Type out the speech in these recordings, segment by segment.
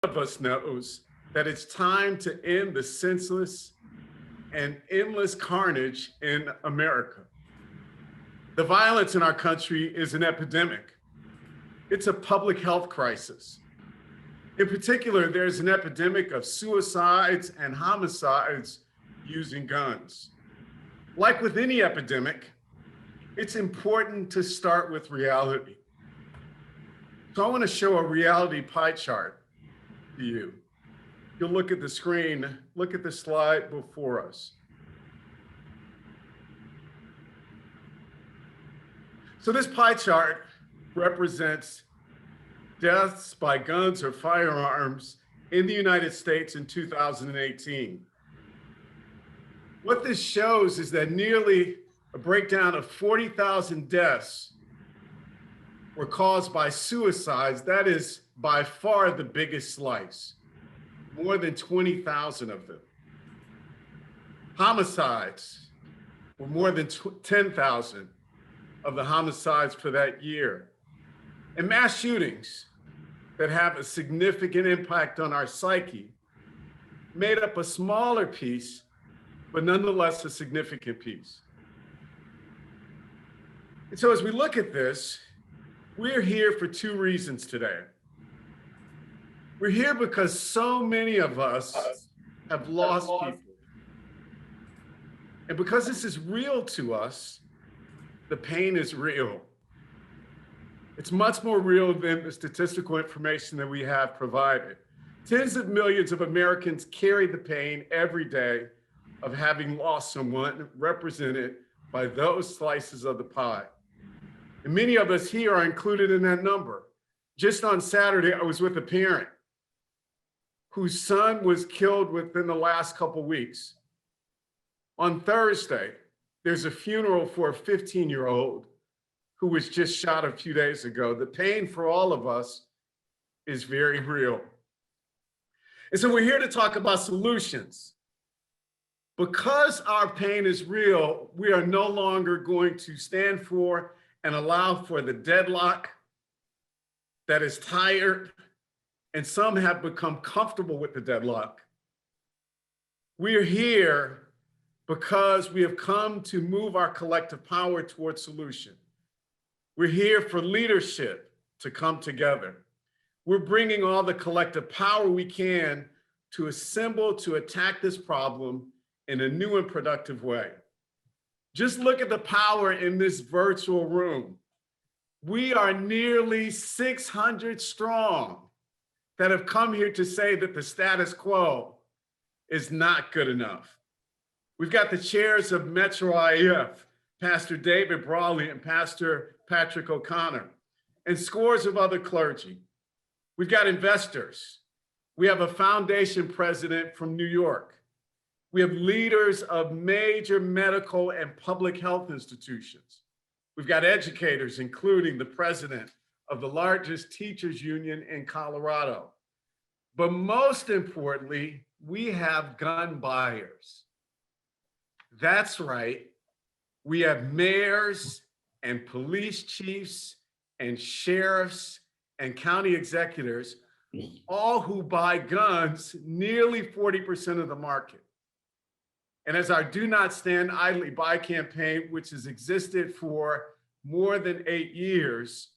of us knows that it's time to end the senseless and endless carnage in America. The violence in our country is an epidemic. It's a public health crisis. In particular, there's an epidemic of suicides and homicides using guns. Like with any epidemic, it's important to start with reality. So I want to show a reality pie chart to you. You'll look at the screen, look at the slide before us. So this pie chart represents deaths by guns or firearms in the United States in 2018. What this shows is that nearly a breakdown of 40,000 deaths were caused by suicides. That is by far the biggest slice, more than 20,000 of them. Homicides were more than 10,000 of the homicides for that year. And mass shootings that have a significant impact on our psyche made up a smaller piece, but nonetheless a significant piece. And so as we look at this, we're here for two reasons today. We're here because so many of us have lost people. And because this is real to us, the pain is real. It's much more real than the statistical information that we have provided. Tens of millions of Americans carry the pain every day of having lost someone, represented by those slices of the pie. And many of us here are included in that number. Just on Saturday, I was with a parent whose son was killed within the last couple weeks. On Thursday, there's a funeral for a 15-year-old who was just shot a few days ago. The pain for all of us is very real. And so we're here to talk about solutions. Because our pain is real, we are no longer going to stand for and allow for the deadlock that is tired, and some have become comfortable with the deadlock. We are here because we have come to move our collective power towards solution. We're here for leadership to come together. We're bringing all the collective power we can to assemble to attack this problem in a new and productive way. Just look at the power in this virtual room. We are nearly 600 strong that have come here to say that the status quo is not good enough. We've got the chairs of Metro IF, Pastor David Brawley and Pastor Patrick O'Connor, and scores of other clergy. We've got investors. We have a foundation president from New York. We have leaders of major medical and public health institutions. We've got educators, including the president of the largest teachers union in Colorado. But most importantly, we have gun buyers. That's right. We have mayors and police chiefs and sheriffs and county executives, all who buy guns, nearly 40% of the market. And as our Do Not Stand Idly By campaign, which has existed for more than 8 years,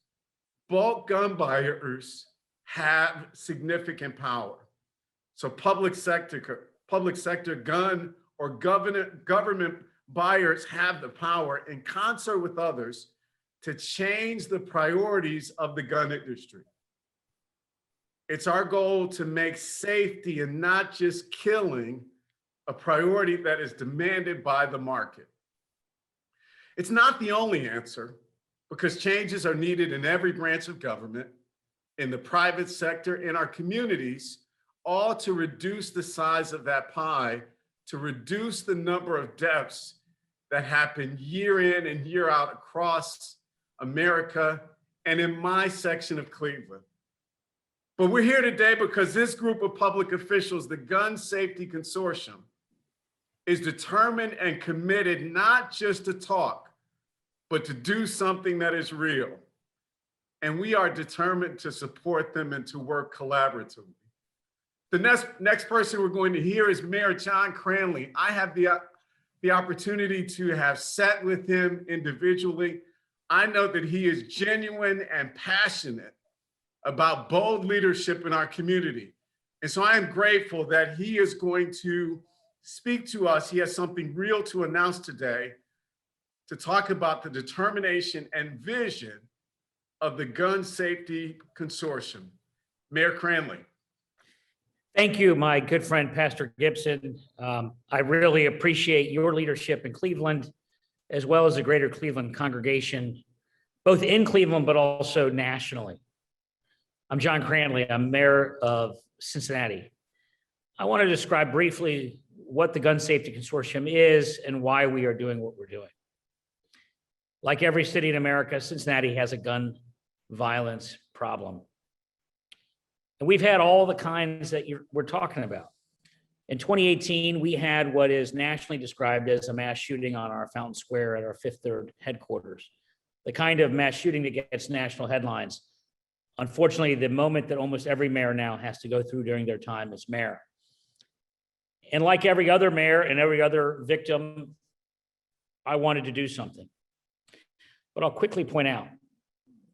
bulk gun buyers have significant power. So public sector gun or government buyers have the power, in concert with others, to change the priorities of the gun industry. It's our goal to make safety and not just killing a priority that is demanded by the market. It's not the only answer, because changes are needed in every branch of government, in the private sector, in our communities, all to reduce the size of that pie, to reduce the number of deaths that happen year in and year out across America and in my section of Cleveland. But we're here today because this group of public officials, the Gun Safety Consortium, is determined and committed not just to talk, but to do something that is real. And we are determined to support them and to work collaboratively. The next person we're going to hear is Mayor John Cranley. I have the opportunity to have sat with him individually. I know that he is genuine and passionate about bold leadership in our community. And so I am grateful that he is going to speak to us. He has something real to announce today to talk about the determination and vision of the Gun Safety Consortium. Mayor Cranley. Thank you, my good friend, Pastor Gibson. I really appreciate your leadership in Cleveland, as well as the greater Cleveland congregation, both in Cleveland, but also nationally. I'm John Cranley. I'm mayor of Cincinnati. I want to describe briefly what the Gun Safety Consortium is and why we are doing what we're doing. Like every city in America, Cincinnati has a gun violence problem. And we've had all the kinds that we're talking about. In 2018, we had what is nationally described as a mass shooting on our Fountain Square at our Fifth Third headquarters. The kind of mass shooting that gets national headlines. Unfortunately, the moment that almost every mayor now has to go through during their time as mayor. And like every other mayor and every other victim, I wanted to do something. But I'll quickly point out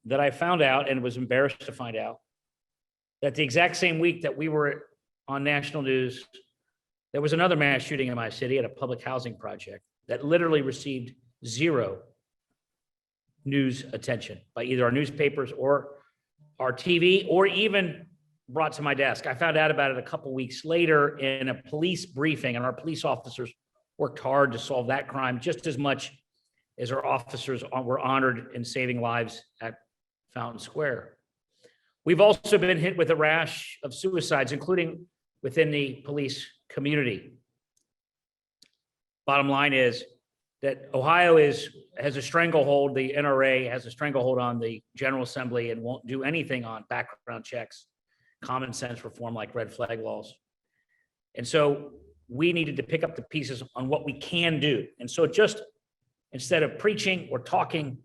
that I found out, and was embarrassed to find out, that the exact same week that we were on national news, there was another mass shooting in my city at a public housing project that literally received zero news attention by either our newspapers or our TV, or even brought to my desk. I found out about it a couple weeks later in a police briefing, and our police officers worked hard to solve that crime just as much as our officers were honored in saving lives at Fountain Square. We've also been hit with a rash of suicides, including within the police community. Bottom line is that Ohio has a stranglehold, the NRA has a stranglehold on the General Assembly and won't do anything on background checks, common sense reform like red flag laws. And so we needed to pick up the pieces on what we can do. And so just instead of preaching or talking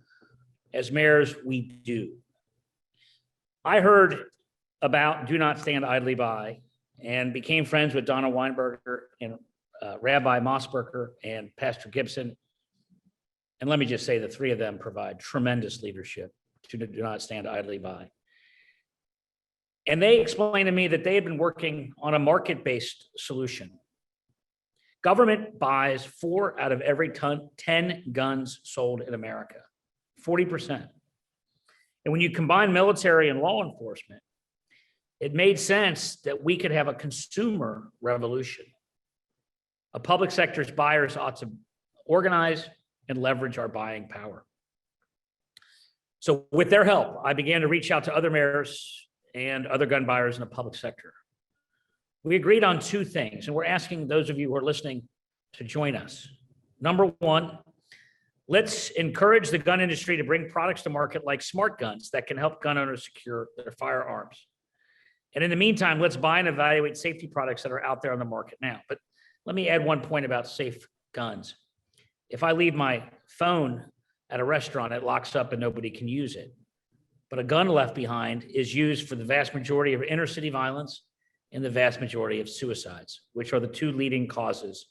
as mayors, we do. I heard about Do Not Stand Idly By and became friends with Donna Weinberger and Rabbi Mossberger and Pastor Gibson. And let me just say the three of them provide tremendous leadership to Do Not Stand Idly By. And they explained to me that they had been working on a market-based solution. Government buys 4 out of every 10 guns sold in America, 40%. And when you combine military and law enforcement, it made sense that we could have a consumer revolution. A public sector's buyers ought to organize and leverage our buying power. So with their help, I began to reach out to other mayors and other gun buyers in the public sector. We agreed on 2 things, and we're asking those of you who are listening to join us. Number 1, let's encourage the gun industry to bring products to market like smart guns that can help gun owners secure their firearms. And in the meantime, let's buy and evaluate safety products that are out there on the market now. But let me add one point about safe guns. If I leave my phone at a restaurant, it locks up and nobody can use it. But a gun left behind is used for the vast majority of inner city violence and the vast majority of suicides, which are the 2 leading causes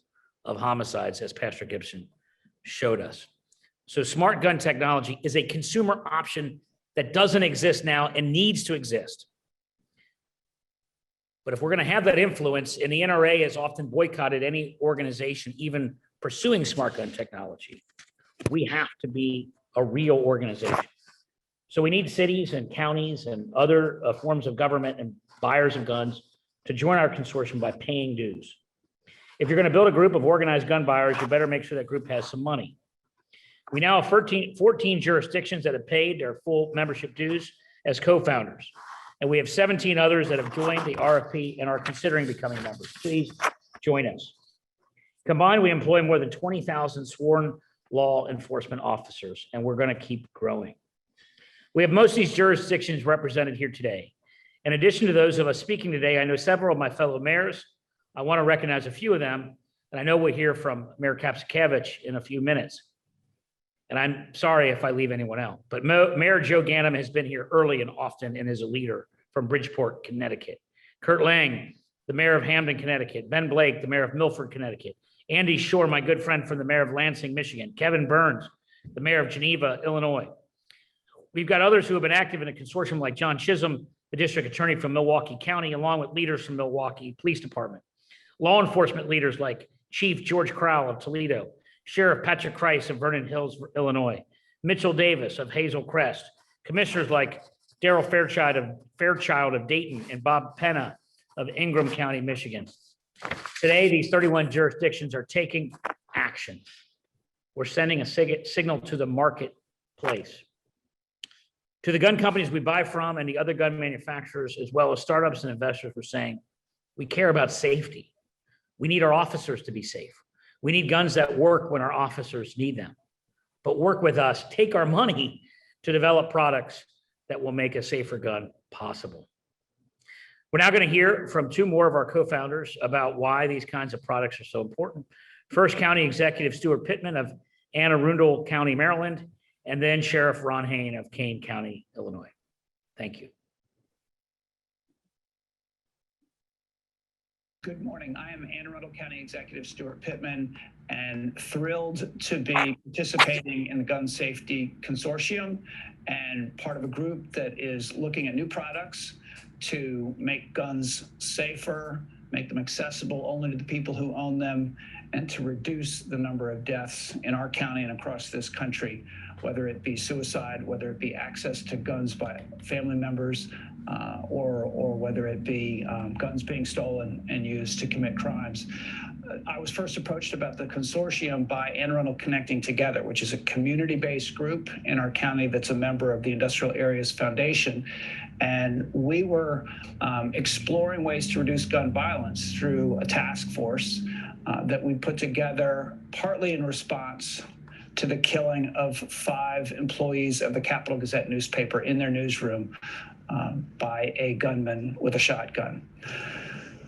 of homicides, as Pastor Gibson showed us. So smart gun technology is a consumer option that doesn't exist now and needs to exist. But if we're going to have that influence, and the NRA has often boycotted any organization even pursuing smart gun technology, we have to be a real organization. So we need cities and counties and other forms of government and buyers of guns to join our consortium by paying dues. If you're going to build a group of organized gun buyers, you better make sure that group has some money. We now have 14 jurisdictions that have paid their full membership dues as co-founders. And we have 17 others that have joined the RFP and are considering becoming members. Please join us. Combined, we employ more than 20,000 sworn law enforcement officers, and we're going to keep growing. We have most of these jurisdictions represented here today. In addition to those of us speaking today, I know several of my fellow mayors. I want to recognize a few of them, and I know we'll hear from Mayor Kapsakevich in a few minutes. And I'm sorry if I leave anyone out, but Mayor Joe Ganim has been here early and often and is a leader from Bridgeport, Connecticut. Kurt Lang, the mayor of Hamden, Connecticut, Ben Blake, the mayor of Milford, Connecticut, Andy Shore, my good friend from the mayor of Lansing, Michigan, Kevin Burns, the mayor of Geneva, Illinois. We've got others who have been active in a consortium like John Chisholm, the district attorney from Milwaukee County, along with leaders from Milwaukee Police Department. Law enforcement leaders like Chief George Crowell of Toledo, Sheriff Patrick Christ of Vernon Hills, Illinois, Mitchell Davis of Hazel Crest, commissioners like Daryl Fairchild of Dayton and Bob Penna of Ingham County, Michigan. Today, these 31 jurisdictions are taking action. We're sending a signal to the marketplace, to the gun companies we buy from and the other gun manufacturers, as well as startups and investors. We're saying we care about safety. We need our officers to be safe. We need guns that work when our officers need them. But work with us, take our money to develop products that will make a safer gun possible. We're now going to hear from two more of our co-founders about why these kinds of products are so important. First, County Executive Stuart Pittman of Anne Arundel County, Maryland, and then Sheriff Ron Hain of Kane County, Illinois. Thank you. Good morning. I am Anne Arundel County Executive Stuart Pittman, and thrilled to be participating in the Gun Safety Consortium and part of a group that is looking at new products to make guns safer, make them accessible only to the people who own them, and to reduce the number of deaths in our county and across this country, whether it be suicide, whether it be access to guns by family members, or whether it be guns being stolen and used to commit crimes. I was first approached about the consortium by Anne Arundel Connecting Together, which is a community-based group in our county that's a member of the Industrial Areas Foundation. And we were exploring ways to reduce gun violence through a task force that we put together partly in response to the killing of 5 employees of the Capital Gazette newspaper in their newsroom by a gunman with a shotgun.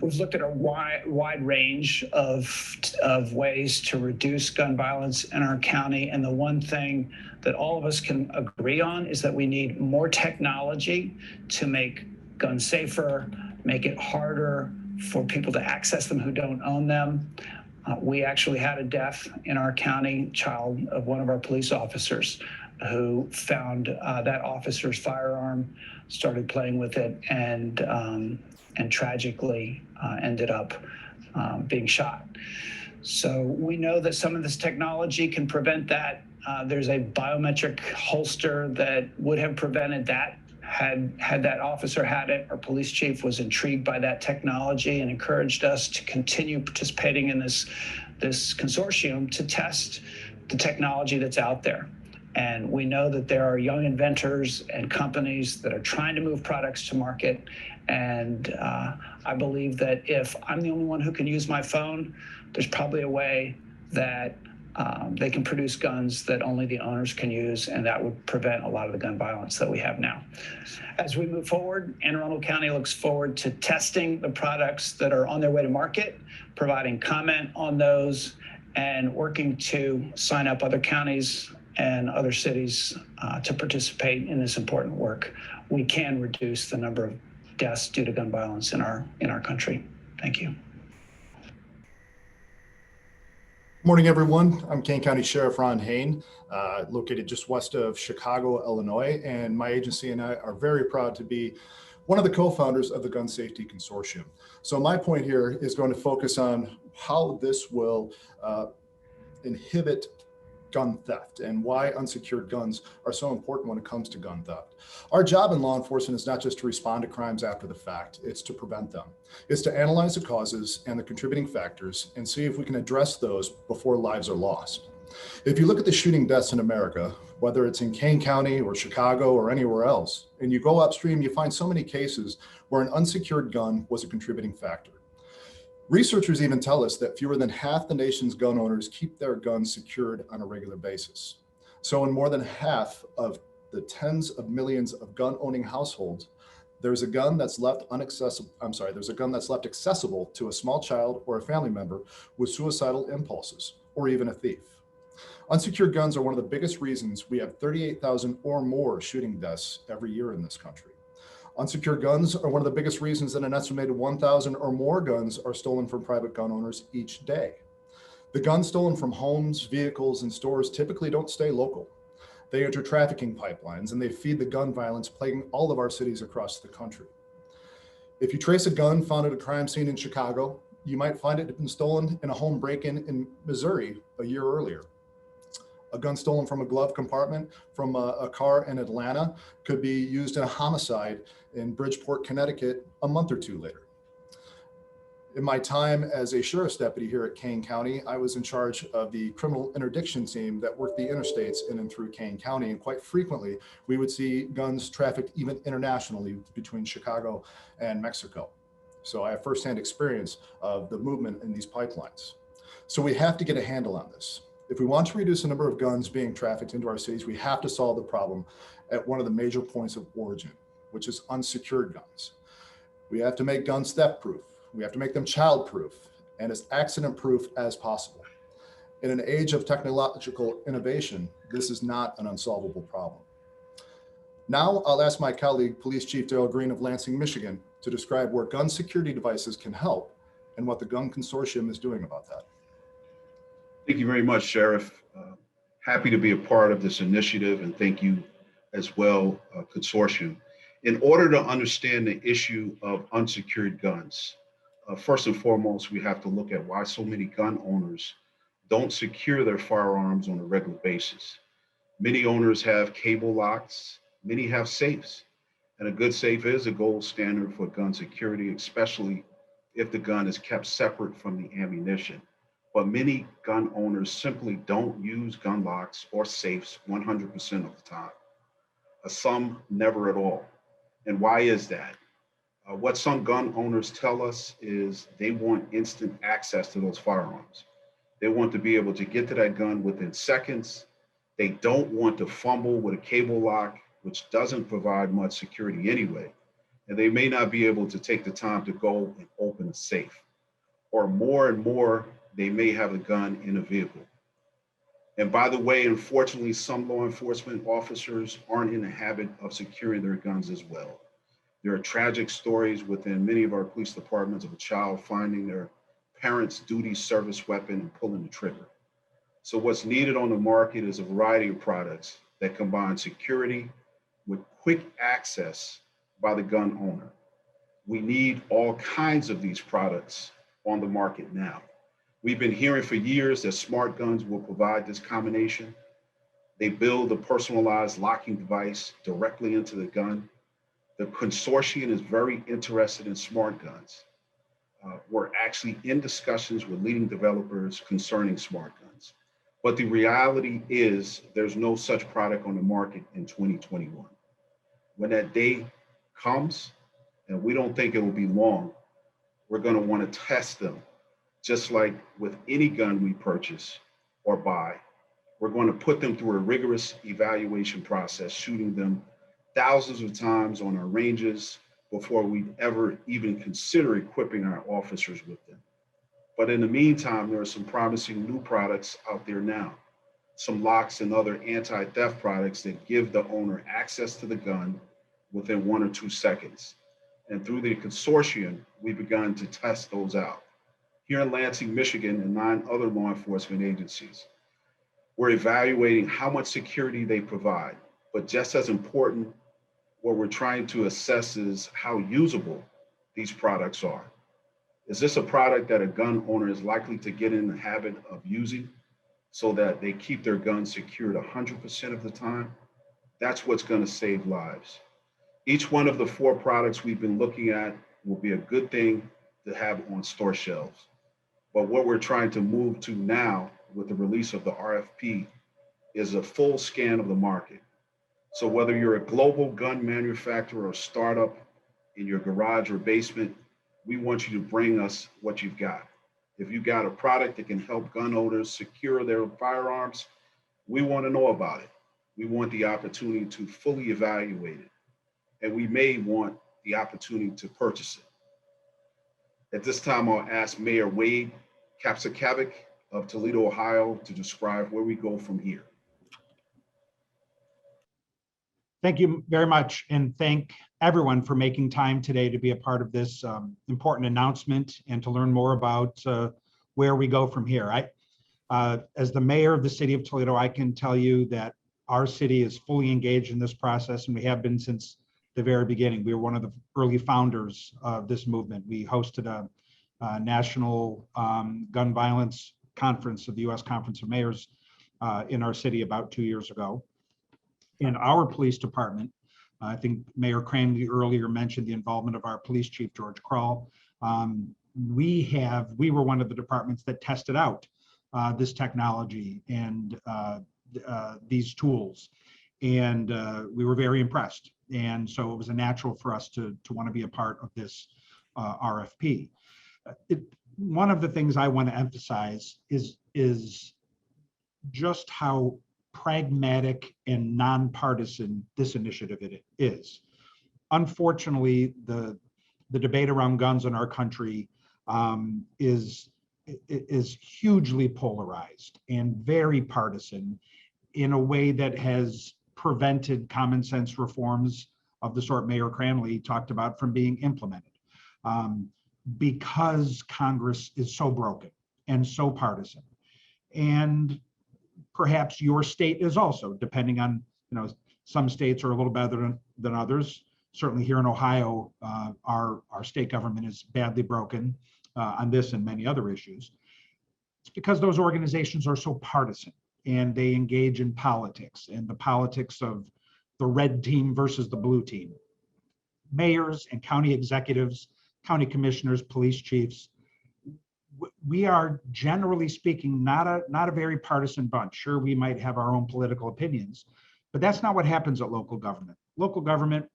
We've looked at a wide range of ways to reduce gun violence in our county, and the one thing that all of us can agree on is that we need more technology to make guns safer, make it harder for people to access them who don't own them. We actually had a death in our county, child of one of our police officers, who found that officer's firearm, started playing with it, and tragically ended up being shot. So we know that some of this technology can prevent that. There's a biometric holster that would have prevented that had that officer had it. Our police chief was intrigued by that technology and encouraged us to continue participating in this consortium to test the technology that's out there. And we know that there are young inventors and companies that are trying to move products to market. And I believe that if I'm the only one who can use my phone, there's probably a way that they can produce guns that only the owners can use, and that would prevent a lot of the gun violence that we have now. As we move forward, Anne Arundel County looks forward to testing the products that are on their way to market, providing comment on those, and working to sign up other counties and other cities to participate in this important work. We can reduce the number of deaths due to gun violence in our country. Thank you. Morning, everyone. I'm Kane County Sheriff Ron Hain, located just west of Chicago, Illinois, and my agency and I are very proud to be one of the co-founders of the Gun Safety Consortium. So my point here is going to focus on how this will inhibit gun theft and why unsecured guns are so important when it comes to gun theft. Our job in law enforcement is not just to respond to crimes after the fact, it's to prevent them. It's to analyze the causes and the contributing factors and see if we can address those before lives are lost. If you look at the shooting deaths in America, whether it's in Kane County or Chicago or anywhere else, and you go upstream, you find so many cases where an unsecured gun was a contributing factor. Researchers even tell us that fewer than half the nation's gun owners keep their guns secured on a regular basis. So in more than half of the tens of millions of gun-owning households, there's a gun that's left accessible to a small child or a family member with suicidal impulses, or even a thief. Unsecured guns are one of the biggest reasons we have 38,000 or more shooting deaths every year in this country. Unsecured guns are one of the biggest reasons that an estimated 1,000 or more guns are stolen from private gun owners each day. The guns stolen from homes, vehicles, and stores typically don't stay local. They enter trafficking pipelines and they feed the gun violence plaguing all of our cities across the country. If you trace a gun found at a crime scene in Chicago, you might find it had been stolen in a home break-in in Missouri a year earlier. A gun stolen from a glove compartment from a car in Atlanta could be used in a homicide in Bridgeport, Connecticut a month or two later. In my time as a sheriff's deputy here at Kane County, I was in charge of the criminal interdiction team that worked the interstates in and through Kane County. And quite frequently, we would see guns trafficked even internationally between Chicago and Mexico. So I have firsthand experience of the movement in these pipelines. So we have to get a handle on this. If we want to reduce the number of guns being trafficked into our cities, we have to solve the problem at one of the major points of origin, which is unsecured guns. We have to make guns theft-proof. We have to make them child-proof and as accident-proof as possible. In an age of technological innovation, this is not an unsolvable problem. Now I'll ask my colleague, Police Chief Darrell Green of Lansing, Michigan, to describe where gun security devices can help and what the Gun Consortium is doing about that. Thank you very much, Sheriff. Happy to be a part of this initiative, and thank you as well, Consortium. In order to understand the issue of unsecured guns, first and foremost, we have to look at why so many gun owners don't secure their firearms on a regular basis. Many owners have cable locks, many have safes, and a good safe is a gold standard for gun security, especially if the gun is kept separate from the ammunition. But many gun owners simply don't use gun locks or safes 100% of the time. Some never at all. And why is that? What some gun owners tell us is they want instant access to those firearms. They want to be able to get to that gun within seconds. They don't want to fumble with a cable lock, which doesn't provide much security anyway. And they may not be able to take the time to go and open a safe. Or more and more, they may have a gun in a vehicle. And by the way, unfortunately, some law enforcement officers aren't in the habit of securing their guns as well. There are tragic stories within many of our police departments of a child finding their parent's duty service weapon and pulling the trigger. So what's needed on the market is a variety of products that combine security with quick access by the gun owner. We need all kinds of these products on the market now. We've been hearing for years that smart guns will provide this combination. They build a personalized locking device directly into the gun. The consortium is very interested in smart guns. We're actually in discussions with leading developers concerning smart guns. But the reality is there's no such product on the market in 2021. When that day comes, and we don't think it will be long, we're going to want to test them. Just like with any gun we purchase or buy, we're going to put them through a rigorous evaluation process, shooting them thousands of times on our ranges before we ever even consider equipping our officers with them. But in the meantime, there are some promising new products out there now, some locks and other anti-theft products that give the owner access to the gun within 1 or 2 seconds. And through the consortium, we've begun to test those out. Here in Lansing, Michigan, and 9 other law enforcement agencies, we're evaluating how much security they provide. But just as important, what we're trying to assess is how usable these products are. Is this a product that a gun owner is likely to get in the habit of using so that they keep their gun secured 100% of the time? That's what's going to save lives. Each one of the 4 products we've been looking at will be a good thing to have on store shelves. But what we're trying to move to now with the release of the RFP is a full scan of the market. So whether you're a global gun manufacturer or startup in your garage or basement, we want you to bring us what you've got. If you've got a product that can help gun owners secure their firearms, we want to know about it. We want the opportunity to fully evaluate it. And we may want the opportunity to purchase it. At this time, I'll ask Mayor Wade Kapsakavic of Toledo, Ohio, to describe where we go from here. Thank you very much, and thank everyone for making time today to be a part of this important announcement and to learn more about where we go from here. As the mayor of the city of Toledo, I can tell you that our city is fully engaged in this process, and we have been since the very beginning. We were one of the early founders of this movement. We hosted a national gun violence conference of the U.S. Conference of Mayors in our city about 2 years ago. In our police department, I think Mayor Cranley earlier mentioned the involvement of our police chief, George Krull. We were one of the departments that tested out this technology and these tools, and we were very impressed. And so it was a natural for us to want to be a part of this RFP. One of the things I want to emphasize is just how pragmatic and nonpartisan this initiative it is. Unfortunately, the debate around guns in our country is hugely polarized and very partisan in a way that has prevented common sense reforms of the sort Mayor Cranley talked about from being implemented, because Congress is so broken and so partisan. And perhaps your state is also, depending on, some states are a little better than others. Certainly here in Ohio, our state government is badly broken on this and many other issues. It's because those organizations are so partisan and they engage in politics and the politics of the red team versus the blue team. Mayors and county executives, county commissioners, police chiefs, we are, generally speaking, not a very partisan bunch. Sure, we might have our own political opinions, but that's not what happens at local government. Local government,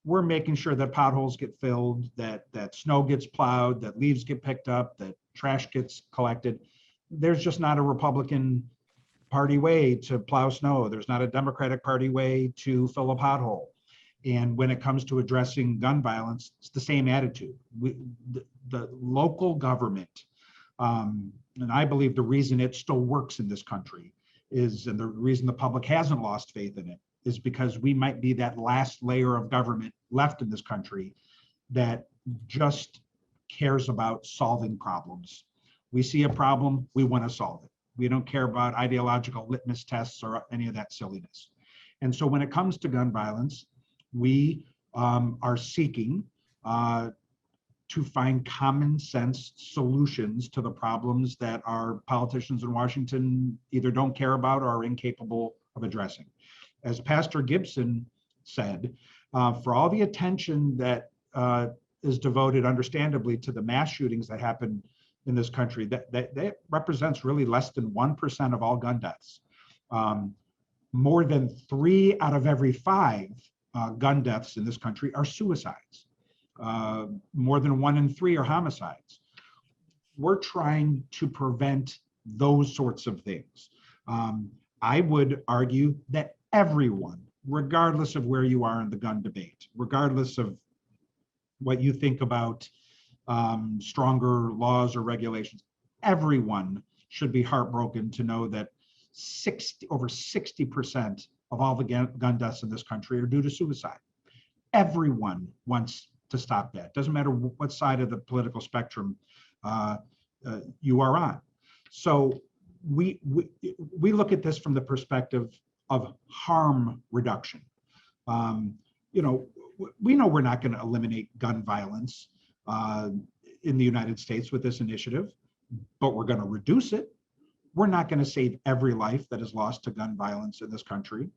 we're making sure that potholes get filled, that snow gets plowed, that leaves get picked up, that trash gets collected. There's just not a Republican Party way to plow snow. There's not a Democratic Party way to fill a pothole. And when it comes to addressing gun violence, it's the same attitude. The local government, and I believe the reason it still works in this country is, and the reason the public hasn't lost faith in it, is because we might be that last layer of government left in this country that just cares about solving problems. We see a problem, we want to solve it. We don't care about ideological litmus tests or any of that silliness. And so when it comes to gun violence, we are seeking to find common sense solutions to the problems that our politicians in Washington either don't care about or are incapable of addressing. As Pastor Gibson said, for all the attention that is devoted, understandably, to the mass shootings that happen in this country, that represents really less than 1% of all gun deaths. More than 3 out of every 5 gun deaths in this country are suicides. More than 1 in 3 are homicides. We're trying to prevent those sorts of things. I would argue that everyone, regardless of where you are in the gun debate, regardless of what you think about stronger laws or regulations, everyone should be heartbroken to know that over 60% of all the gun deaths in this country are due to suicide. Everyone wants to stop that. Doesn't matter what side of the political spectrum you are on. So we look at this from the perspective of harm reduction. We know we're not going to eliminate gun violence in the United States with this initiative, but we're going to reduce it. We're not going to save every life that is lost to gun violence in this country,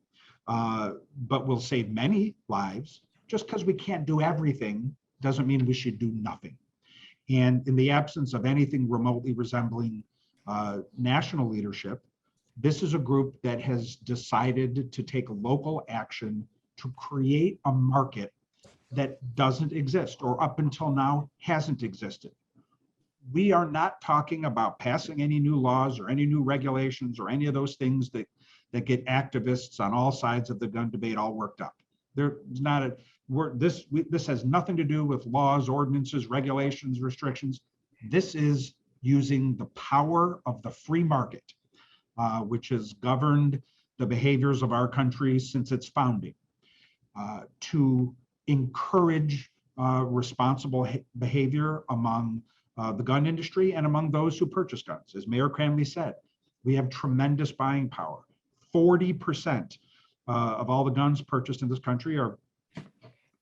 but we'll save many lives. Just because we can't do everything doesn't mean we should do nothing. And in the absence of anything remotely resembling national leadership, this is a group that has decided to take local action to create a market that doesn't exist, or up until now hasn't existed. We are not talking about passing any new laws or any new regulations or any of those things that get activists on all sides of the gun debate all worked up. This has nothing to do with laws, ordinances, regulations, restrictions. This is using the power of the free market, which has governed the behaviors of our country since its founding. to encourage responsible behavior among the gun industry and among those who purchase guns. As Mayor Cranley said, we have tremendous buying power. 40% of all the guns purchased in this country are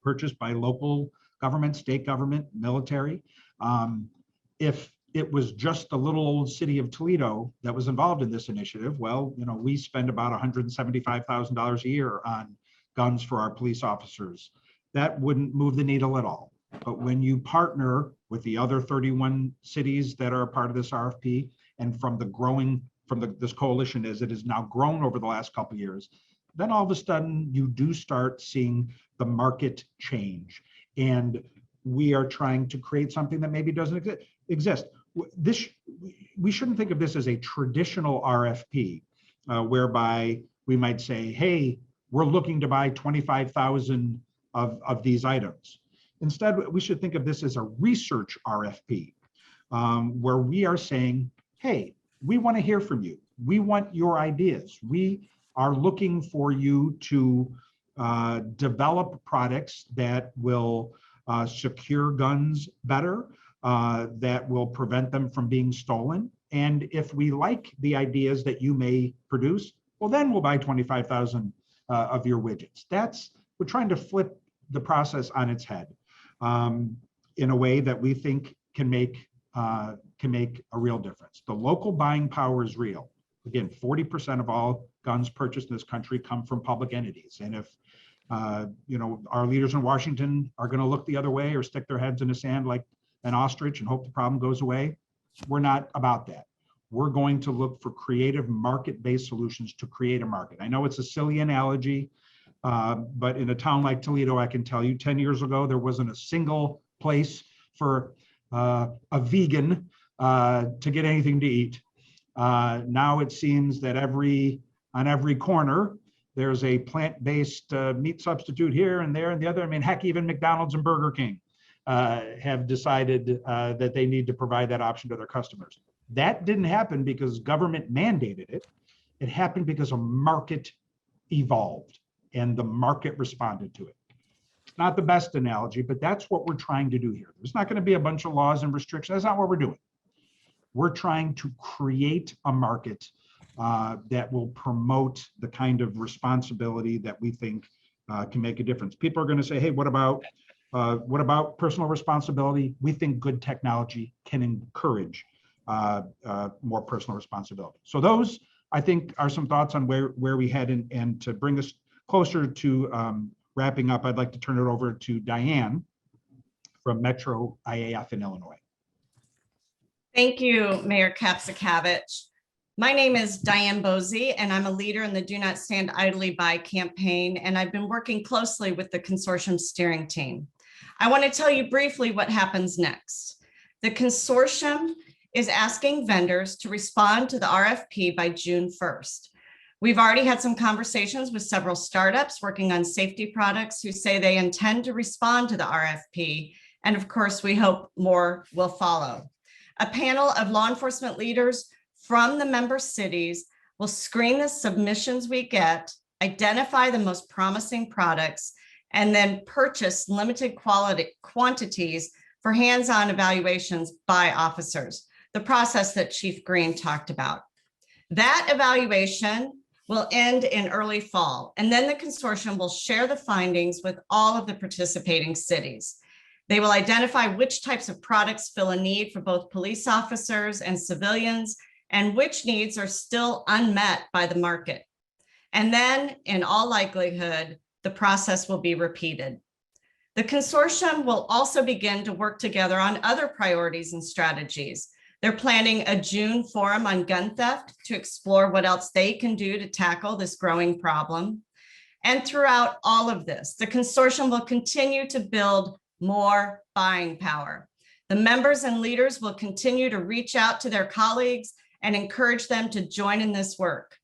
purchased by local government, state government, military. If it was just the little old city of Toledo that was involved in this initiative, well, we spend about $175,000 a year on guns for our police officers. That wouldn't move the needle at all. But when you partner with the other 31 cities that are a part of this RFP, and from this coalition as it has now grown over the last couple of years, then all of a sudden you do start seeing the market change. And we are trying to create something that maybe doesn't exist. We shouldn't think of this as a traditional RFP, whereby we might say, hey, we're looking to buy 25,000 of these items. Instead, we should think of this as a research RFP, where we are saying, hey, we want to hear from you. We want your ideas. We are looking for you to develop products that will secure guns better, that will prevent them from being stolen. And if we like the ideas that you may produce, well, then we'll buy 25,000 of your widgets. We're trying to flip the process on its head in a way that we think can make a real difference. The local buying power is real. Again, 40% of all guns purchased in this country come from public entities. And if our leaders in Washington are going to look the other way or stick their heads in the sand like an ostrich and hope the problem goes away, we're not about that. We're going to look for creative market-based solutions to create a market. I know it's a silly analogy, but in a town like Toledo, I can tell you 10 years ago, there wasn't a single place for a vegan to get anything to eat. Now it seems that on every corner, there's a plant-based meat substitute here and there and the other. I mean, heck, even McDonald's and Burger King have decided that they need to provide that option to their customers. That didn't happen because government mandated it. It happened because a market evolved and the market responded to it. It's not the best analogy, but that's what we're trying to do here. There's not going to be a bunch of laws and restrictions. That's not what we're doing. We're trying to create a market that will promote the kind of responsibility that we think can make a difference. People are going to say, hey, what about personal responsibility? We think good technology can encourage more personal responsibility. So those, I think, are some thoughts on where we head. And to bring us closer to wrapping up, I'd like to turn it over to Diane from Metro IAF in Illinois. Thank you, Mayor Kapsakavich. My name is Diane Bosey, and I'm a leader in the Do Not Stand Idly By campaign, and I've been working closely with the consortium steering team. I want to tell you briefly what happens next. The consortium is asking vendors to respond to the RFP by June 1st. We've already had some conversations with several startups working on safety products who say they intend to respond to the RFP, and of course, we hope more will follow. A panel of law enforcement leaders from the member cities will screen the submissions we get, identify the most promising products, and then purchase limited quantities for hands-on evaluations by officers, the process that Chief Green talked about. That evaluation will end in early fall, and then the consortium will share the findings with all of the participating cities. They will identify which types of products fill a need for both police officers and civilians, and which needs are still unmet by the market. And then, in all likelihood, the process will be repeated. The consortium will also begin to work together on other priorities and strategies. They're planning a June forum on gun theft to explore what else they can do to tackle this growing problem. And throughout all of this, the consortium will continue to build more buying power. The members and leaders will continue to reach out to their colleagues and encourage them to join in this work.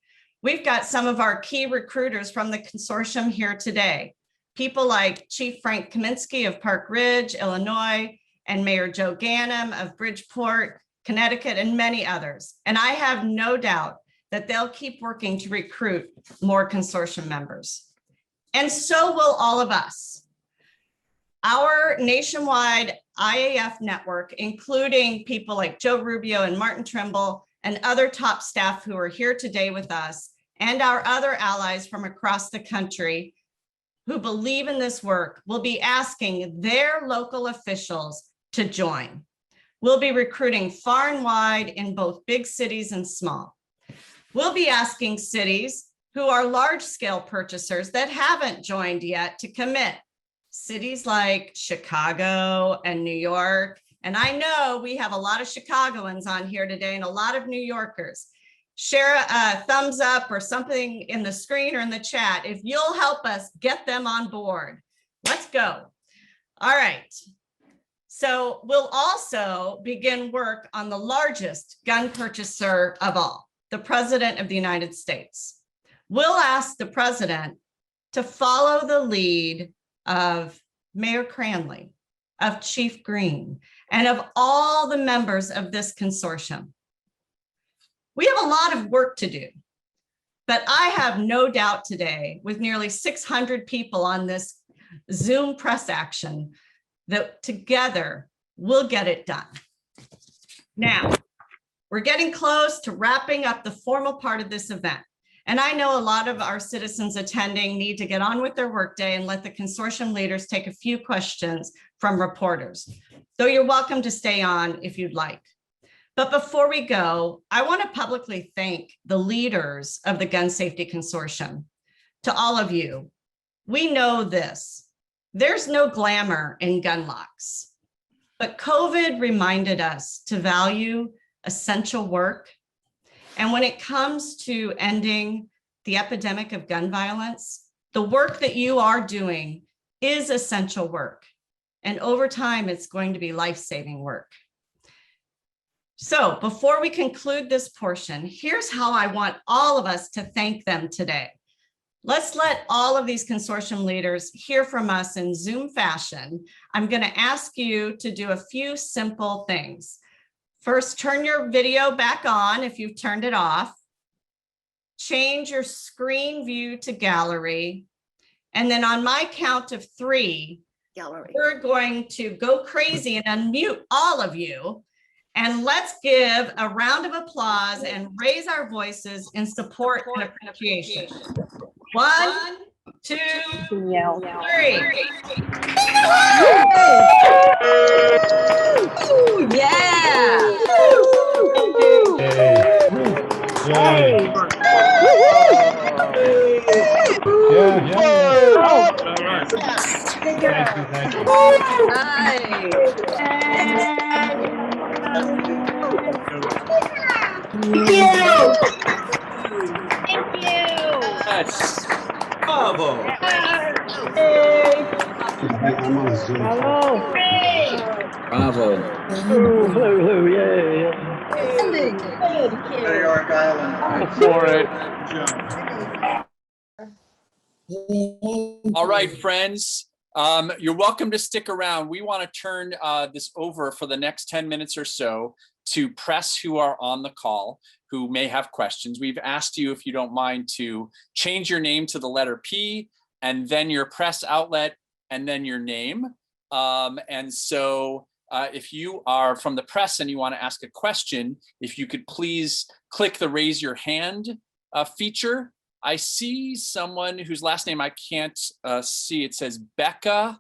We've got some of our key recruiters from the consortium here today. People like Chief Frank Kaminsky of Park Ridge, Illinois, and Mayor Joe Ganim of Bridgeport, Connecticut, and many others. And I have no doubt that they'll keep working to recruit more consortium members. and so will all of us. Our nationwide IAF network, including people like Joe Rubio and Martin Trimble and other top staff who are here today with us, and our other allies from across the country who believe in this work, will be asking their local officials to join. We'll be recruiting far and wide in both big cities and small. We'll be asking cities who are large-scale purchasers that haven't joined yet to commit. Cities like Chicago and New York. And I know we have a lot of Chicagoans on here today and a lot of New Yorkers. Share a thumbs up or something in the screen or in the chat if you'll help us get them on board. Let's go. All right. So we'll also begin work on the largest gun purchaser of all, the President of the United States. We'll ask the President to follow the lead of Mayor Cranley, of Chief Green, and of all the members of this consortium. We have a lot of work to do, but I have no doubt today, with nearly 600 people on this Zoom press action, that together we'll get it done. Now, we're getting close to wrapping up the formal part of this event. And I know a lot of our citizens attending need to get on with their workday and let the consortium leaders take a few questions from reporters, though you're welcome to stay on if you'd like. But before we go, I want to publicly thank the leaders of the Gun Safety Consortium. To all of you, we know this. There's no glamour in gun locks, but COVID reminded us to value essential work. And when it comes to ending the epidemic of gun violence, the work that you are doing is essential work. And over time, it's going to be life-saving work. So before we conclude this portion, here's how I want all of us to thank them today. Let's let all of these consortium leaders hear from us in Zoom fashion. I'm going to ask you to do a few simple things. First, turn your video back on if you've turned it off. Change your screen view to gallery. And then on my count of 3, we're going to go crazy and unmute all of you. And let's give a round of applause and raise our voices in support and appreciation. 1, 2, 3. Yeah. Bravo. I'm on Zoom. Bravo. New York Island. For it. All right, friends. You're welcome to stick around. We want to turn this over for the next 10 minutes or so to press who are on the call, who may have questions. We've asked you, if you don't mind, to change your name to the letter P, and then your press outlet, and then your name. And so if you are from the press and you want to ask a question, if you could please click the raise your hand feature. I see someone whose last name I can't see. It says Becca,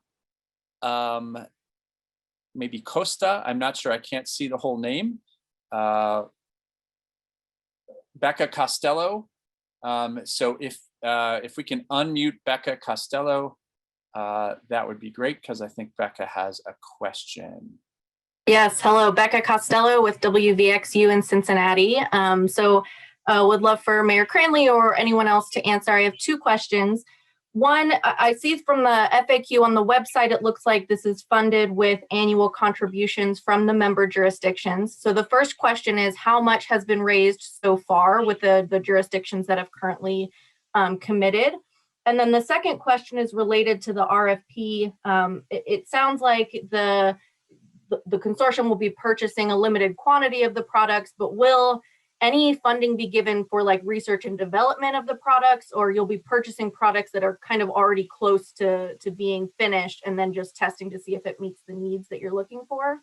maybe Costa. I'm not sure. I can't see the whole name. Becca Costello. So if we can unmute Becca Costello, that would be great, because I think Becca has a question. Yes, hello, Becca Costello with WVXU in Cincinnati. Would love for Mayor Cranley or anyone else to answer. I have 2 questions. One, I see from the FAQ on the website, it looks like this is funded with annual contributions from the member jurisdictions. So the first question is, how much has been raised so far with the jurisdictions that have currently committed? And then the second question is related to the RFP. It sounds like the consortium will be purchasing a limited quantity of the products, but will any funding be given for like research and development of the products, or you'll be purchasing products that are kind of already close to being finished and then just testing to see if it meets the needs that you're looking for?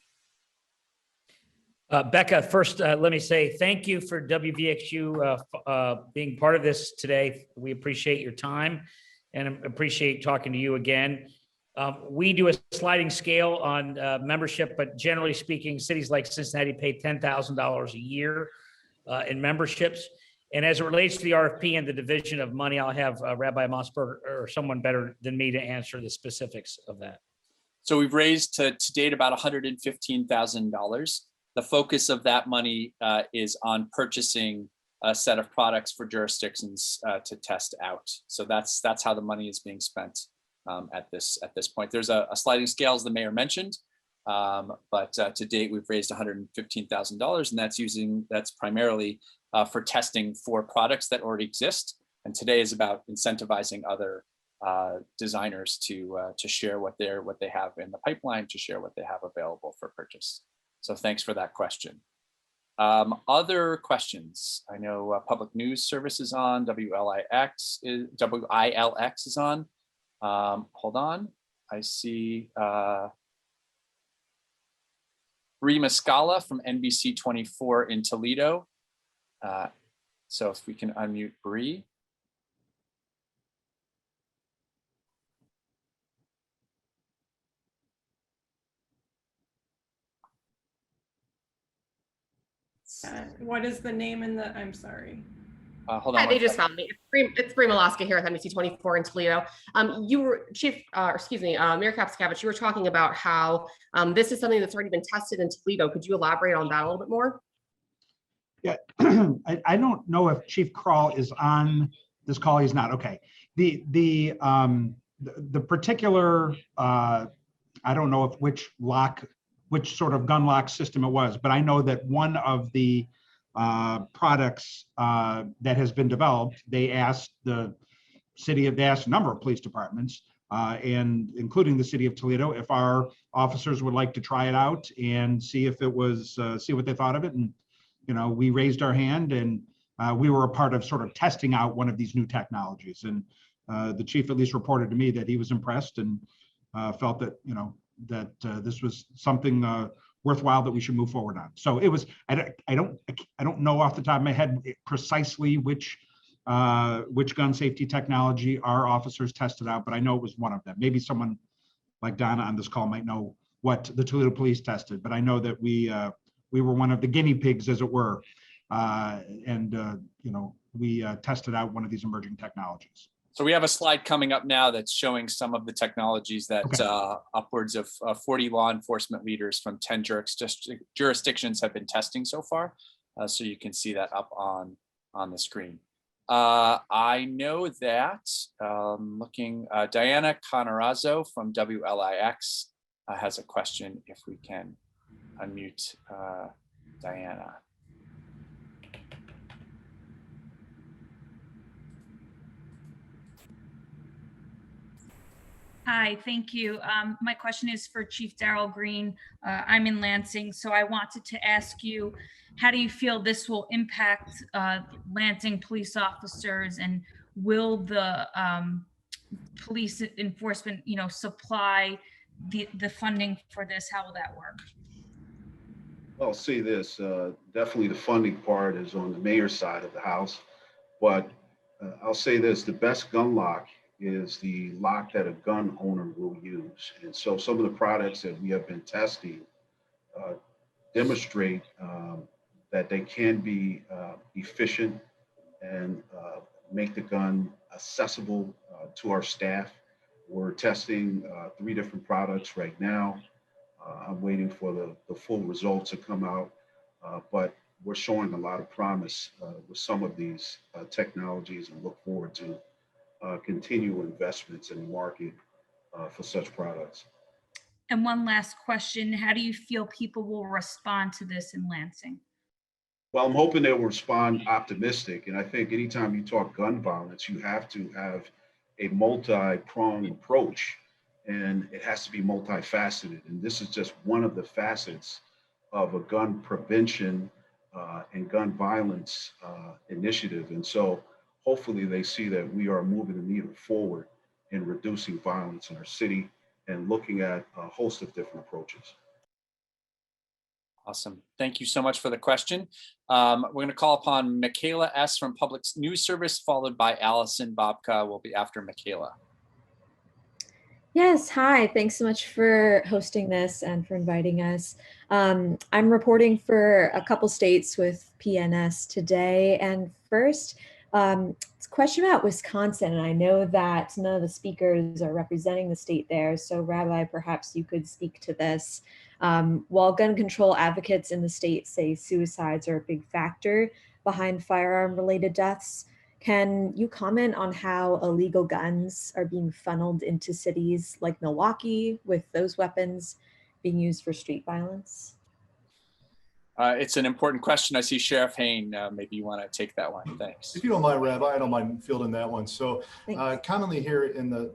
Becca, first, let me say thank you for WVXU being part of this today. We appreciate your time and appreciate talking to you again. We do a sliding scale on membership, but generally speaking, cities like Cincinnati pay $10,000 a year in memberships. And as it relates to the RFP and the division of money, I'll have Rabbi Mossberg or someone better than me to answer the specifics of that. So we've raised to date about $115,000. The focus of that money is on purchasing a set of products for jurisdictions to test out. So that's how the money is being spent at this point. There's a sliding scale, as the mayor mentioned, but to date we've raised $115,000, and that's primarily for testing for products that already exist. And today is about incentivizing other designers to share what they have in the pipeline, to share what they have available for purchase. So thanks for that question. Other questions? I know Public News Service is on, WILX is on. Hold on, I see Bree Muscala from NBC 24 in Toledo. So if we can unmute Bree. What is the name in the, I'm sorry. Hold on. Hi, they just found me. It's Bree Malaska here with NBC 24 in Toledo. You were Mayor Kapsakavich, you were talking about how this is something that's already been tested in Toledo. Could you elaborate on that a little bit more? Yeah, I don't know if Chief Kroll is on this call. He's not. Okay. The particular I don't know if which sort of gun lock system it was, but I know that one of the products that has been developed, they asked a number of police departments, and including the city of Toledo, if our officers would like to try it out and see if it was, see what they thought of it. And, you know, we raised our hand, and we were a part of sort of testing out one of these new technologies. And the chief at least reported to me that he was impressed and felt that, you know, that this was something worthwhile that we should move forward on. So it was, I don't know off the top of my head precisely which gun safety technology our officers tested out, but I know it was one of them. Maybe someone like Donna on this call might know what the Toledo police tested, but I know that we were one of the guinea pigs, as it were, and you know, we tested out one of these emerging technologies. So we have a slide coming up now that's showing some of the technologies that upwards of 40 law enforcement leaders from 10 jurisdictions have been testing so far. So you can see that up on the screen. I know that Diana Conarazzo from WLIX has a question, if we can unmute Diana. Hi, thank you. My question is for Chief Darrell Green. I'm in Lansing, so I wanted to ask you, how do you feel this will impact Lansing police officers, and will the police enforcement, you know, supply the funding for this? How will that work? Well, I'll say this, definitely the funding part is on the mayor's side of the house, but I'll say this, the best gun lock is the lock that a gun owner will use. And so some of the products that we have been testing demonstrate that they can be efficient and make the gun accessible to our staff. We're testing 3 different products right now. I'm waiting for the full results to come out, but we're showing a lot of promise with some of these technologies, and look forward to continual investments in the market for such products. And one last question, how do you feel people will respond to this in Lansing? Well, I'm hoping they will respond optimistic. And I think anytime you talk gun violence, you have to have a multi-pronged approach, and it has to be multifaceted. And this is just one of the facets of a gun prevention and gun violence initiative. And so hopefully they see that we are moving the needle forward in reducing violence in our city and looking at a host of different approaches. Awesome. Thank you so much for the question. We're going to call upon Michaela S. from Public News Service, followed by Allison Babka will be after Michaela. Yes, hi. Thanks so much for hosting this and for inviting us. I'm reporting for a couple states with PNS today. And first, it's a question about Wisconsin. And I know that none of the speakers are representing the state there. So Rabbi, perhaps you could speak to this. While gun control advocates in the state say suicides are a big factor behind firearm-related deaths, can you comment on how illegal guns are being funneled into cities like Milwaukee, with those weapons being used for street violence? It's an important question. I see Sheriff Hain. Maybe you want to take that one. Thanks. If you don't mind, Rabbi, I don't mind fielding that one. So Thanks. commonly here in the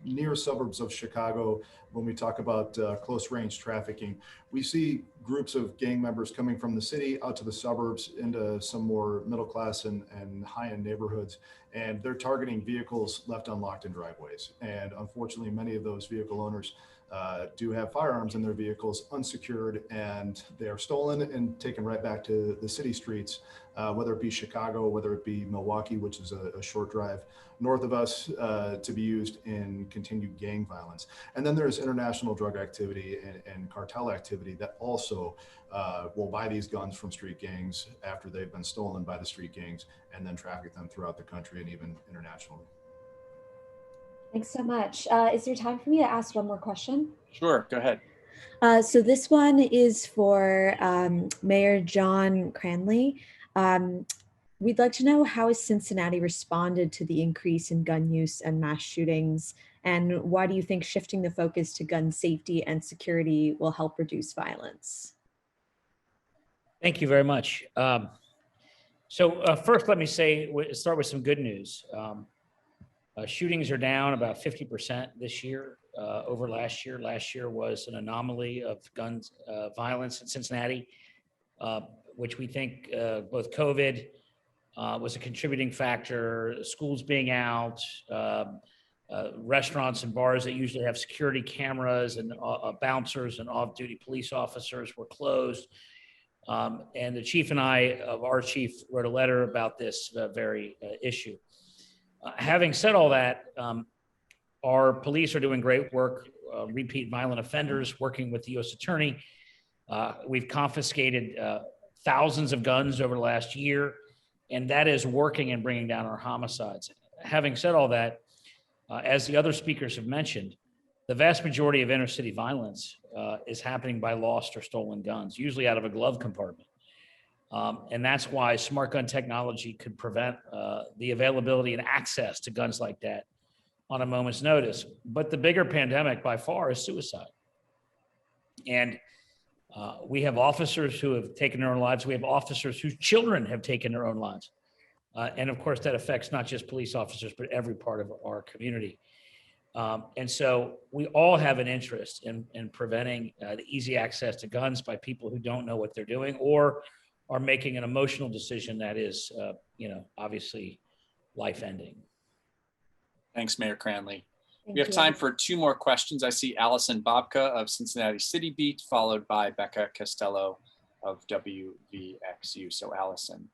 near suburbs of Chicago, when we talk about close range trafficking, we see groups of gang members coming from the city out to the suburbs into some more middle class and high-end neighborhoods. And they're targeting vehicles left unlocked in driveways. And unfortunately, many of those vehicle owners do have firearms in their vehicles unsecured, and they are stolen and taken right back to the city streets, whether it be Chicago, whether it be Milwaukee, which is a short drive north of us, to be used in continued gang violence. And then there's international drug activity and cartel activity that also will buy these guns from street gangs after they've been stolen by the street gangs and then traffic them throughout the country and even internationally. Thanks so much. Is there time for me to ask one more question? Sure, go ahead. So this one is for Mayor John Cranley. We'd like to know, how has Cincinnati responded to the increase in gun use and mass shootings? And why do you think shifting the focus to gun safety and security will help reduce violence? Thank you very much. First, let me start with some good news. Shootings are down about 50% this year over last year. Last year was an anomaly of guns violence in Cincinnati, which we think both COVID was a contributing factor, schools being out, restaurants and bars that usually have security cameras and bouncers and off-duty police officers were closed. And the chief and our chief wrote a letter about this very issue. Having said all that, our police are doing great work, repeat violent offenders, working with the U.S. Attorney. We've confiscated thousands of guns over the last year, and that is working and bringing down our homicides. Having said all that, as the other speakers have mentioned, the vast majority of inner city violence is happening by lost or stolen guns, usually out of a glove compartment. And that's why smart gun technology could prevent the availability and access to guns like that on a moment's notice. But the bigger pandemic by far is suicide. And we have officers who have taken their own lives. We have officers whose children have taken their own lives. And of course, that affects not just police officers, but every part of our community. And so we all have an interest in preventing the easy access to guns by people who don't know what they're doing or are making an emotional decision that is, obviously life-ending. Thanks, Mayor Cranley. Thank We have you. time for two more questions. I see Allison Babka of Cincinnati City Beat, followed by Becca Costello of WVXU. So Allison.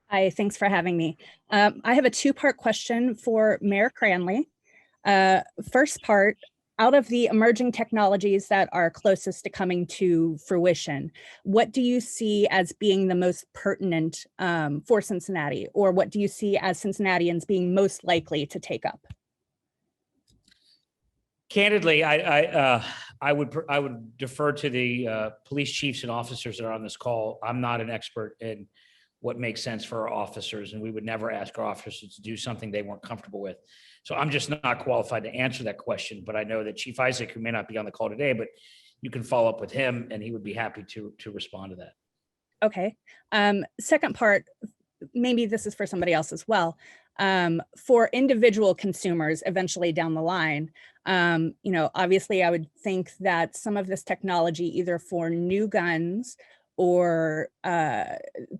Hi, thanks for having me. I have a two-part question for Mayor Cranley. First part, out of the emerging technologies that are closest to coming to fruition, what do you see as being the most pertinent for Cincinnati, or what do you see as Cincinnatians being most likely to take up? Candidly, I would defer to the police chiefs and officers that are on this call. I'm not an expert in what makes sense for our officers, and we would never ask our officers to do something they weren't comfortable with. So I'm just not qualified to answer that question, but I know that Chief Isaac, who may not be on the call today, but you can follow up with him and he would be happy to respond to that. Okay. Second part, maybe this is for somebody else as well. For individual consumers eventually down the line, obviously I would think that some of this technology, either for new guns or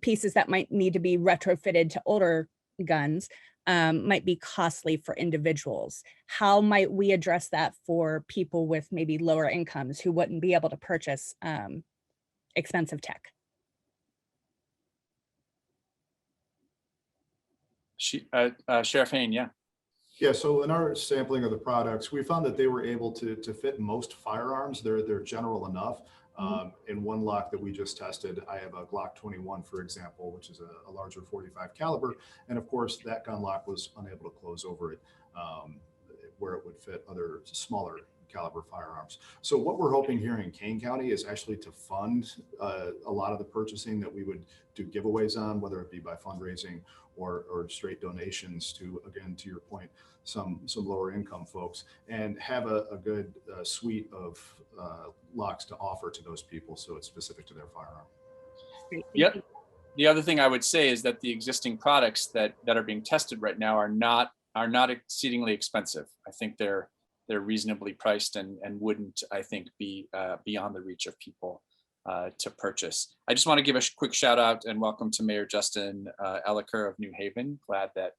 pieces that might need to be retrofitted to older guns might be costly for individuals. How might we address that for people with maybe lower incomes who wouldn't be able to purchase expensive tech? Sheriff Hain, yeah. Yeah, so in our sampling of the products, we found that they were able to fit most firearms. They're general enough. In one lock that we just tested, I have a Glock 21, for example, which is a larger 45 caliber. And of course, that gun lock was unable to close over it where it would fit other smaller caliber firearms. So what we're hoping here in Kane County is actually to fund a lot of the purchasing that we would do giveaways on, whether it be by fundraising or straight donations to, again, to your point, some lower income folks, and have a good suite of locks to offer to those people, so it's specific to their firearm. Yep. The other thing I would say is that the existing products that are being tested right now are not exceedingly expensive. I think they're reasonably priced and wouldn't, I think, be beyond the reach of people to purchase. I just want to give a quick shout out and welcome to Mayor Justin Elicker of New Haven. Glad that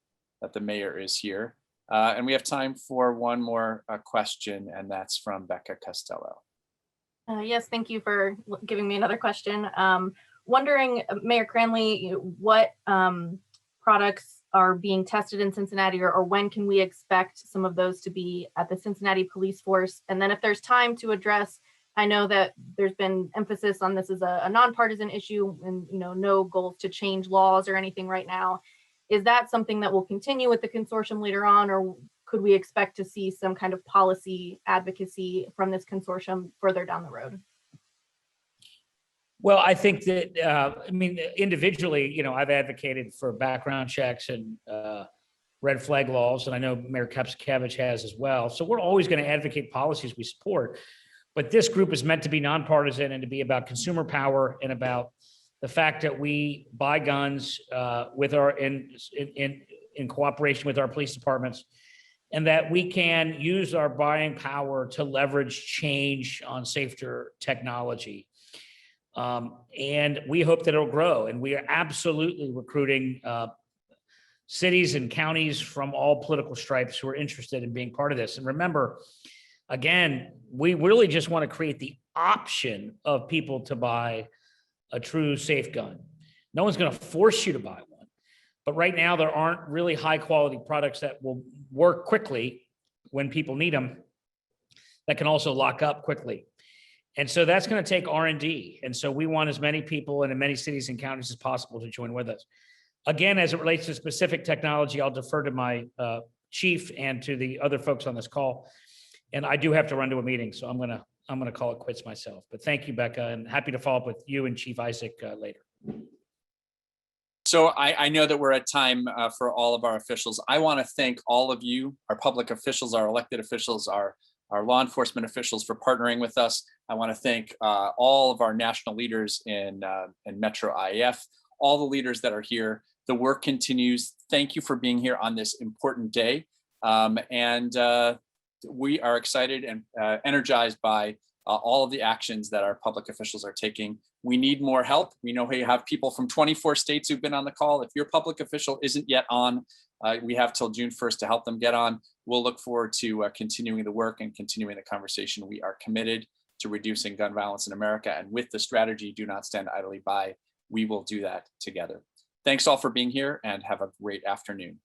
the mayor is here. And we have time for one more question, and that's from Becca Costello. Yes, thank you for giving me another question. Wondering, Mayor Cranley, what products are being tested in Cincinnati, or when can we expect some of those to be at the Cincinnati Police Force? And then if there's time to address, I know that there's been emphasis on this as a nonpartisan issue and no goals to change laws or anything right now. Is that something that will continue with the consortium later on, or could we expect to see some kind of policy advocacy from this consortium further down the road? Well, I think that, individually, I've advocated for background checks and red flag laws, and I know Mayor Kapsakavich has as well. So we're always going to advocate policies we support. But this group is meant to be nonpartisan and to be about consumer power and about the fact that we buy guns with in cooperation with our police departments, and that we can use our buying power to leverage change on safer technology. And we hope that it'll grow. And we are absolutely recruiting cities and counties from all political stripes who are interested in being part of this. And remember, again, we really just want to create the option of people to buy a true safe gun. No one's going to force you to buy one. But right now, there aren't really high quality products that will work quickly when people need them, that can also lock up quickly. And so that's going to take R&D. And so we want as many people in as many cities and counties as possible to join with us. Again, as it relates to specific technology, I'll defer to my chief and to the other folks on this call. And I do have to run to a meeting, so I'm gonna call it quits myself. But thank you, Becca, and happy to follow up with you and Chief Isaac later. So I know that we're at time for all of our officials. I want to thank all of you, our public officials, our elected officials, our law enforcement officials for partnering with us. I want to thank all of our national leaders in Metro IF, all the leaders that are here. The work continues. Thank you for being here on this important day. We are excited and energized by all of the actions that our public officials are taking. We need more help. We know we have people from 24 states who've been on the call. If your public official isn't yet on, we have till June 1st to help them get on. We'll look forward to continuing the work and continuing the conversation. We are committed to reducing gun violence in America. And with the strategy, Do Not Stand Idly By, we will do that together. Thanks all for being here and have a great afternoon.